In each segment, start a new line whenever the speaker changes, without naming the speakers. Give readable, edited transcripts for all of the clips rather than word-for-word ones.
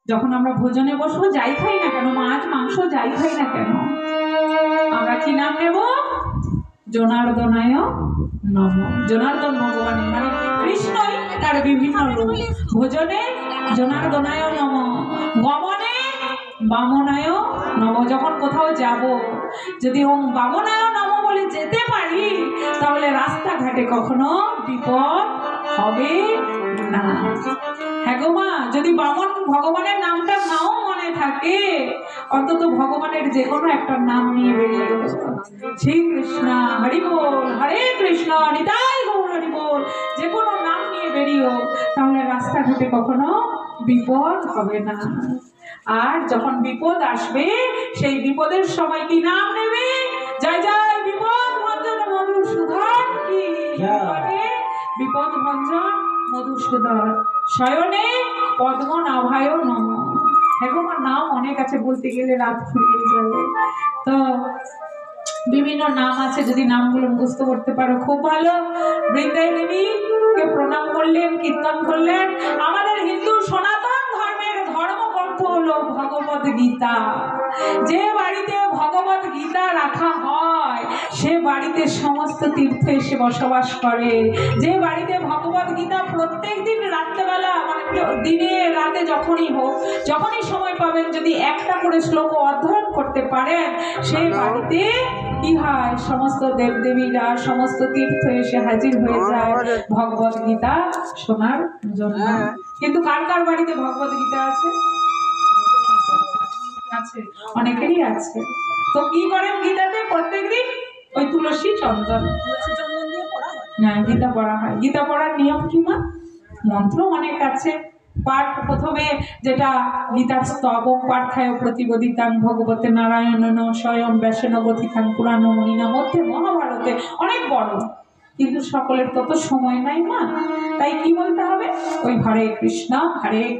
যখন আমরা ভোজনে বসবো, যাই খাই না কেন, মাছ মাংস যাই খাই না কেন, আমরা কি নাম নেব? জনার্দনায় নম। জনার্দন ভগবানের মানে কৃষ্ণই তার বিভিন্ন রূপ। ভোজনে জনার্দনায় নম, গমনে বামনায় নম। যখন কোথাও যাব, যদি ওম বামনায় নম বলে যেতে পারি, তাহলে রাস্তাঘাটে কখনো বিপদ হবে না। হ্যাঁ গো মা, যদি বামন ভগবানের নামটা নাও মনে থাকে, অন্তত ভগবানের যে কোনো একটা নাম নিয়ে বেরিয়ে গেল, শ্রী কৃষ্ণ হরি বল, হরে কৃষ্ণ নিতাই গৌর হরি বল, যে কোনো নাম নিয়ে বেরিও, তাহলে রাস্তাঘাটে কখনো বিপদ হবে না। আর যখন বিপদ আসবে, সেই বিপদের সময় কি নাম নেবে? জয় জয় বিপদ ভঞ্জন মধুসূদন কি, বিপদ ভঞ্জন মধুসূদন শয়নে পদ্মনাভায় নম। এখন নাম অনেক আছে, বলতে গেলে রাত ফুরিয়ে যাবে। তো বিভিন্ন নাম আছে, যদি নামগুলো মুখস্থ করতে পারো খুব ভালো। বৃন্দাই দেবীকে প্রণাম করলেন, কীর্তন করলেন। আমাদের হিন্দু সনাতন ধর্মের ধর্মগ্রন্থ হলো ভগবদ গীতা। যে বাড়িতে ভগবদ গীতা রাখা হয়, সে বাড়িতে সমস্ত তীর্থ এসে বসবাস করে। যে বাড়িতে ভগবদ গীতা প্রত্যেক দিন রাত্রেবেলা, মানে দিনে রাতে যখনই হোক, যখনই সময় পাবেন, যদি একটা করে শ্লোক অধ্যয়ন করতে পারেন, সেই বাড়িতে কি হয়, সমস্ত দেবদেবীরা, সমস্ত তীর্থ এসে হাজির হয়ে যায় ভগবদ গীতা শোনার জন্য। কিন্তু কার কার বাড়িতে ভগবদ গীতা আছে? আছে, অনেকেরই আছে। তো কি করেন গীতাতে প্রত্যেকদিন? ওই তুলসী চন্দন দিয়ে পড়া হয়। হ্যাঁ, গীতা পড়া হয়। গীতা পড়ার নিয়ম কি মা? মন্ত্র অনেক আছে। পাঠ প্রথমে যেটা গীতার স্তবক পাঠায় প্রতিবোদিতাং ভগবতে নারায়ণন স্বয়ং ব্যাসন গতিতাং পুরাণ মণিনা, মধ্যে মহাভারতে অনেক বড়, কিন্তু সকলের তত সময় নাই মা। তাই কি বলতে হবে? ওই হরে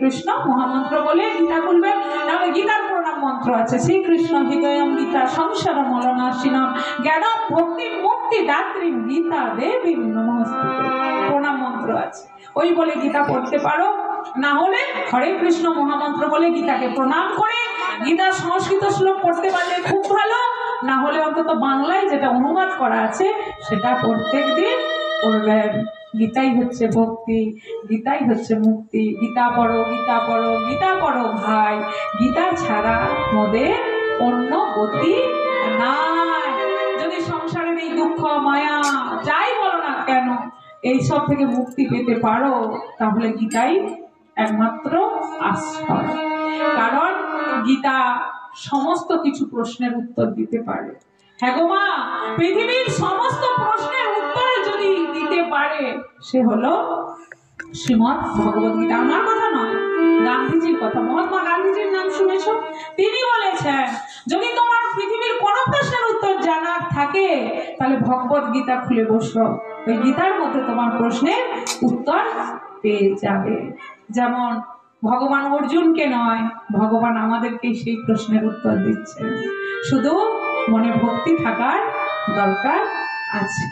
কৃষ্ণ মহামন্ত্র বলে গীতা খুলবেন। নাহলে গীতার প্রণাম মন্ত্র আছে, শ্রীকৃষ্ণ হৃদয়ম গীতা সংসার মলনাশিনাম জ্ঞান ভক্তি মুক্তি দাত্রী গীতা দেবী নমস্তুতে, প্রণাম মন্ত্র আছে। ওই বলে গীতা পড়তে পারো। না হলে হরে কৃষ্ণ মহামন্ত্র বলে গীতাকে প্রণাম করে গীতার সংস্কৃত শ্লোক পড়তে পারলে খুব ভালো। না হলে অন্তত বাংলায় যেটা অনুবাদ করা আছে সেটা প্রত্যেক দিন পড়বেন। গীতাই হচ্ছে ভক্তি, গীতাই হচ্ছে মুক্তি। গীতা পড়ো, গীতা পড়ো, গীতা পড়ো ভাই। গীতা ছাড়া মোদের অন্য গতি নাই। যদি সংসারের এই দুঃখ মায়া যাই বলো না কেন, এইসব থেকে মুক্তি পেতে পারো, তাহলে গীতাই একমাত্র আশ্রয়। কারণ গীতা সমস্ত কিছু প্রশ্নের উত্তর দিতে পারে। হ্যাঁ গো মা, পৃথিবীর সমস্ত প্রশ্নের উত্তর যদি দিতে পারে, সে হলো শ্রীমৎ ভগবদ গীতা। আমার কথা নয়, গান্ধীজির কথা। মহাত্মা গান্ধীজির নাম শুনেছ? তিনি বলেছেন, যদি তোমার পৃথিবীর কোন প্রশ্নের উত্তর জানার থাকে, তাহলে ভগবদ গীতা খুলে বসো, ওই গীতার মধ্যে তোমার প্রশ্নের উত্তর পেয়ে যাবে। যেমন ভগবান অর্জুনকে নয়, ভগবান আমাদেরকে সেই প্রশ্নের উত্তর দিচ্ছেন। শুধু মনে ভক্তি থাকার দরকার আছে।